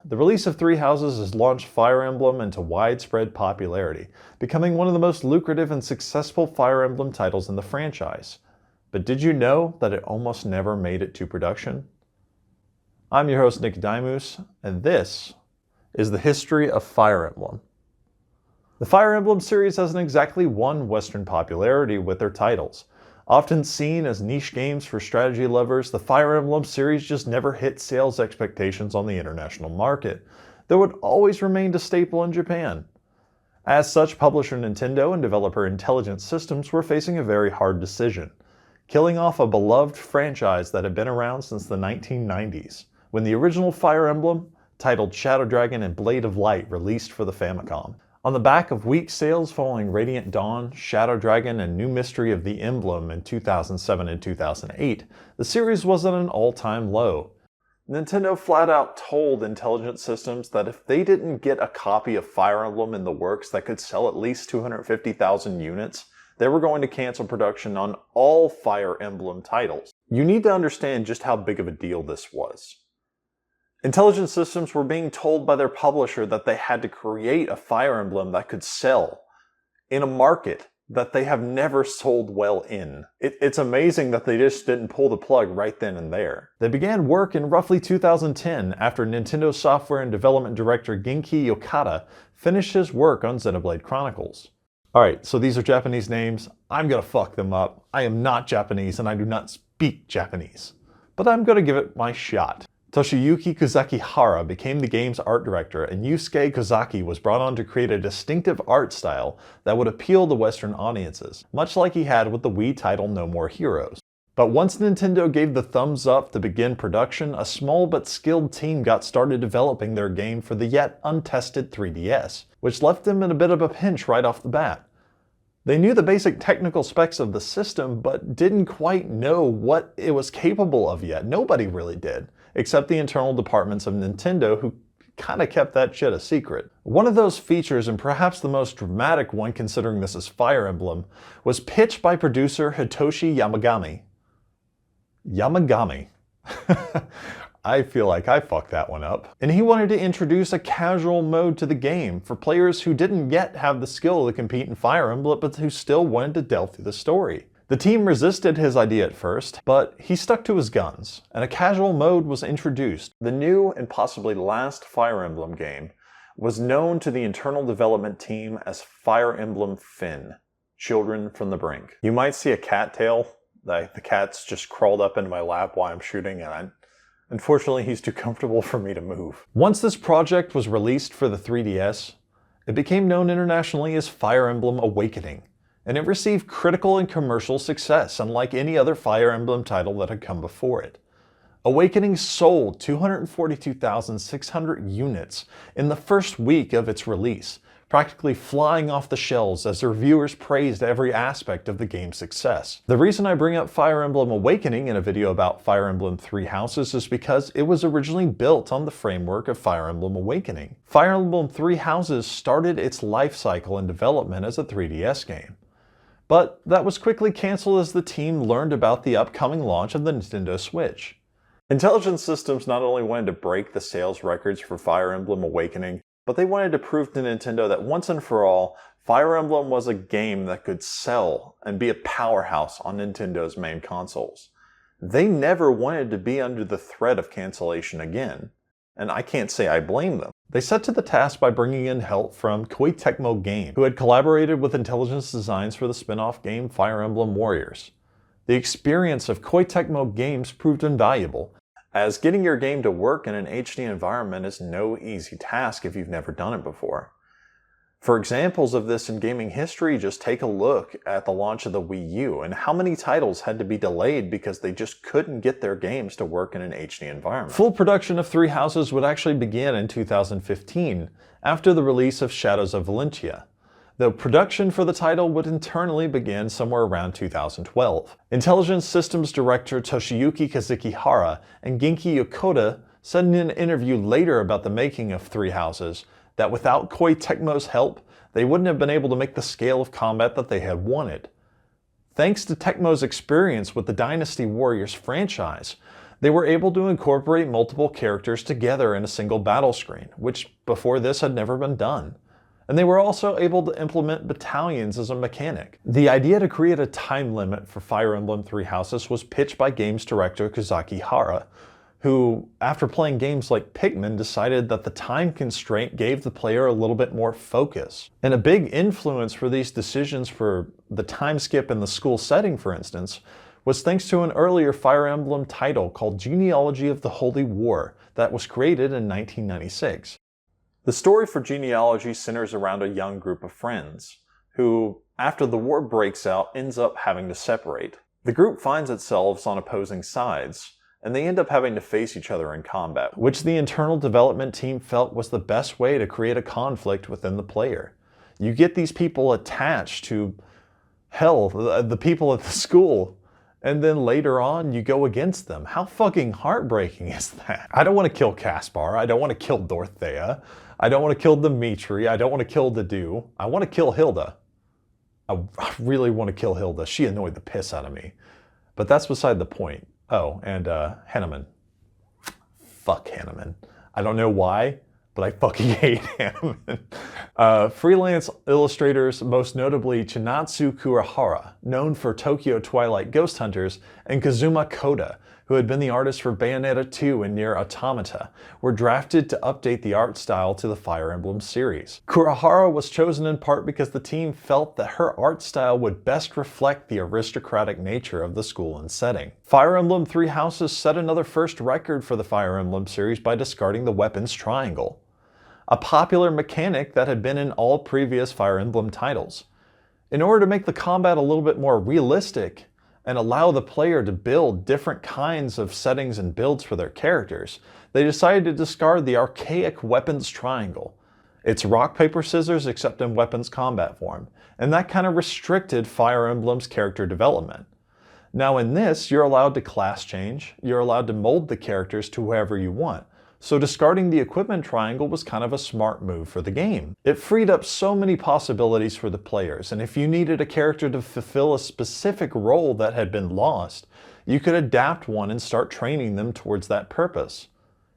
The release of Three Houses has launched Fire Emblem into widespread popularity, becoming one of the most lucrative and successful Fire Emblem titles in the franchise. But did you know that it almost never made it to production? I'm your host, Nickadimoose, and this is the history of Fire Emblem. The Fire Emblem series hasn't exactly won Western popularity with their titles. Often seen as niche games for strategy lovers, the Fire Emblem series just never hit sales expectations on the international market, though it always remained a staple in Japan. As such, publisher Nintendo and developer Intelligent Systems were facing a very hard decision: killing off a beloved franchise that had been around since the 1990s, when the original Fire Emblem, titled Shadow Dragon and Blade of Light, released for the Famicom. On the back of weak sales following Radiant Dawn, Shadow Dragon, and New Mystery of the Emblem in 2007 and 2008, the series was at an all-time low. Nintendo flat out told Intelligent Systems that if they didn't get a copy of Fire Emblem in the works that could sell at least 250,000 units, they were going to cancel production on all Fire Emblem titles. You need to understand just how big of a deal this was. Intelligent Systems were being told by their publisher that they had to create a Fire Emblem that could sell in a market that they have never sold well in. It's amazing that they just didn't pull the plug right then and there. They began work in roughly 2010 after Nintendo software and development director Genki Okada finished his work on Xenoblade Chronicles. Alright, so these are Japanese names. I'm gonna fuck them up. I am not Japanese and I do not speak Japanese. But I'm gonna give it my shot. Toshiyuki Kozakihara became the game's art director, and Yusuke Kozaki was brought on to create a distinctive art style that would appeal to Western audiences, much like he had with the Wii title No More Heroes. But once Nintendo gave the thumbs up to begin production, a small but skilled team got started developing their game for the yet untested 3DS, which left them in a bit of a pinch right off the bat. They knew the basic technical specs of the system, but didn't quite know what it was capable of yet. Nobody really did, except the internal departments of Nintendo, who kinda kept that shit a secret. One of those features, and perhaps the most dramatic one considering this is Fire Emblem, was pitched by producer Hitoshi Yamagami. Yamagami. I feel like I fucked that one up. And he wanted to introduce a casual mode to the game for players who didn't yet have the skill to compete in Fire Emblem, but who still wanted to delve through the story. The team resisted his idea at first, but he stuck to his guns, and a casual mode was introduced. The new and possibly last Fire Emblem game was known to the internal development team as Fire Emblem Finn, Children from the Brink. You might see a cat tail. The cat's just crawled up into my lap while I'm shooting, and unfortunately he's too comfortable for me to move. Once this project was released for the 3DS, it became known internationally as Fire Emblem Awakening, and it received critical and commercial success, unlike any other Fire Emblem title that had come before it. Awakening sold 242,600 units in the first week of its release, practically flying off the shelves as reviewers praised every aspect of the game's success. The reason I bring up Fire Emblem Awakening in a video about Fire Emblem Three Houses is because it was originally built on the framework of Fire Emblem Awakening. Fire Emblem Three Houses started its life cycle and development as a 3DS game. But that was quickly canceled as the team learned about the upcoming launch of the Nintendo Switch. Intelligent Systems not only wanted to break the sales records for Fire Emblem Awakening, but they wanted to prove to Nintendo that once and for all, Fire Emblem was a game that could sell and be a powerhouse on Nintendo's main consoles. They never wanted to be under the threat of cancellation again, and I can't say I blame them. They set to the task by bringing in help from Koei Tecmo Game, who had collaborated with Intelligence Designs for the spin-off game Fire Emblem Warriors. The experience of Koei Tecmo Games proved invaluable, as getting your game to work in an HD environment is no easy task if you've never done it before. For examples of this in gaming history, just take a look at the launch of the Wii U and how many titles had to be delayed because they just couldn't get their games to work in an HD environment. Full production of Three Houses would actually begin in 2015, after the release of Shadows of Valentia, though production for the title would internally begin somewhere around 2012. Intelligent Systems director Toshiyuki Kazukihara and Genki Yokota said in an interview later about the making of Three Houses that without Koei Tecmo's help, they wouldn't have been able to make the scale of combat that they had wanted. Thanks to Tecmo's experience with the Dynasty Warriors franchise, They were able to incorporate multiple characters together in a single battle screen, which before this had never been done. And they were also able to implement battalions as a mechanic. The idea to create a time limit for Fire Emblem Three Houses was pitched by games director Kazaki Hara, who, after playing games like Pikmin, decided that the time constraint gave the player a little bit more focus. And a big influence for these decisions for the time skip in the school setting, for instance, was thanks to an earlier Fire Emblem title called Genealogy of the Holy War that was created in 1996. The story for Genealogy centers around a young group of friends, who, after the war breaks out, ends up having to separate. The group finds itself on opposing sides, and they end up having to face each other in combat, which the internal development team felt was the best way to create a conflict within the player. You get these people attached to, hell, the people at the school, and then later on you go against them. How fucking heartbreaking is that? I don't want to kill Caspar, I don't want to kill Dorothea, I don't want to kill Dimitri, I don't want to kill Dedue, I want to kill Hilda. I really want to kill Hilda, she annoyed the piss out of me. But that's beside the point. Oh, and Hanneman. Fuck Hanneman. I don't know why, but I fucking hate Hanneman. Freelance illustrators, most notably Chinatsu Kurihara, known for Tokyo Twilight Ghost Hunters, and Kazuma Koda, who had been the artist for Bayonetta 2 and Nier Automata, were drafted to update the art style to the Fire Emblem series. Kurihara was chosen in part because the team felt that her art style would best reflect the aristocratic nature of the school and setting. Fire Emblem Three Houses set another first record for the Fire Emblem series by discarding the weapons triangle, a popular mechanic that had been in all previous Fire Emblem titles. In order to make the combat a little bit more realistic, and allow the player to build different kinds of settings and builds for their characters, they decided to discard the archaic weapons triangle. It's rock, paper, scissors except in weapons combat form, and that kind of restricted Fire Emblem's character development. Now in this, you're allowed to class change, you're allowed to mold the characters to whoever you want, so discarding the equipment triangle was kind of a smart move for the game. It freed up so many possibilities for the players, and if you needed a character to fulfill a specific role that had been lost, you could adapt one and start training them towards that purpose.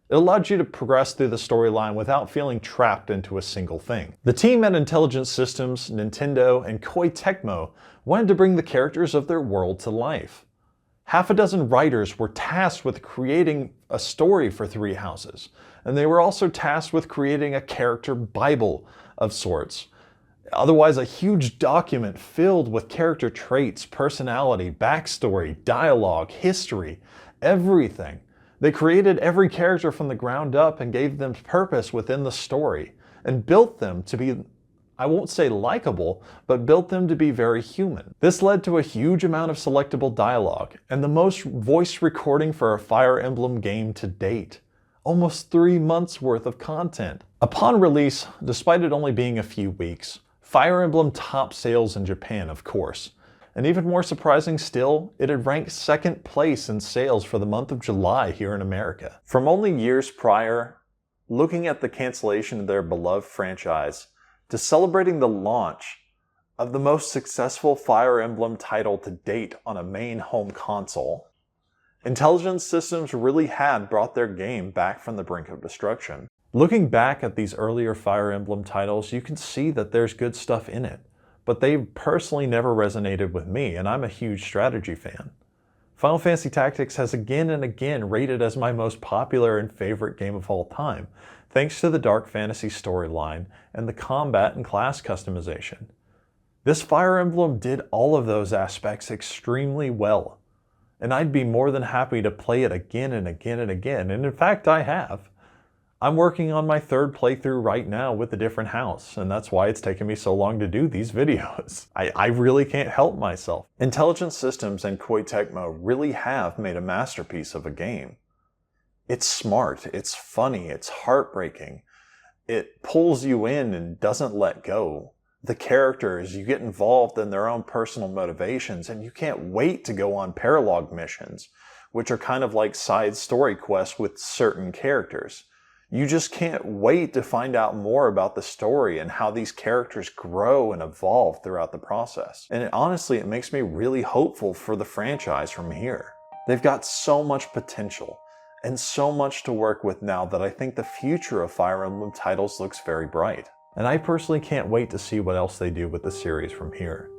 It allowed you to progress through the storyline without feeling trapped into a single thing. The team at Intelligent Systems, Nintendo, and Koei Tecmo wanted to bring the characters of their world to life. Half a dozen writers were tasked with creating a story for Three Houses, and they were also tasked with creating a character Bible of sorts. Otherwise, a huge document filled with character traits, personality, backstory, dialogue, history, everything. They created every character from the ground up and gave them purpose within the story, and built them to be, I won't say likable, but built them to be very human. This led to a huge amount of selectable dialogue, and the most voice recording for a Fire Emblem game to date. Almost 3 months worth of content. Upon release, despite it only being a few weeks, Fire Emblem topped sales in Japan, of course. And even more surprising still, it had ranked second place in sales for the month of July here in America. From only years prior, looking at the cancellation of their beloved franchise, to celebrating the launch of the most successful Fire Emblem title to date on a main home console, Intelligent Systems really had brought their game back from the brink of destruction. Looking back at these earlier Fire Emblem titles, you can see that there's good stuff in it, but they personally never resonated with me, and I'm a huge strategy fan. Final Fantasy Tactics has again and again rated as my most popular and favorite game of all time, thanks to the dark fantasy storyline and the combat and class customization. This Fire Emblem did all of those aspects extremely well, and I'd be more than happy to play it again and again and again, and in fact I have. I'm working on my third playthrough right now with a different house, and that's why it's taken me so long to do these videos. I really can't help myself. Intelligent Systems and Koei Tecmo really have made a masterpiece of a game. It's smart, it's funny, it's heartbreaking. It pulls you in and doesn't let go. The characters, you get involved in their own personal motivations, and you can't wait to go on paralogue missions, which are kind of like side story quests with certain characters. You just can't wait to find out more about the story and how these characters grow and evolve throughout the process. And honestly, it makes me really hopeful for the franchise from here. They've got so much potential and so much to work with now that I think the future of Fire Emblem titles looks very bright. And I personally can't wait to see what else they do with the series from here.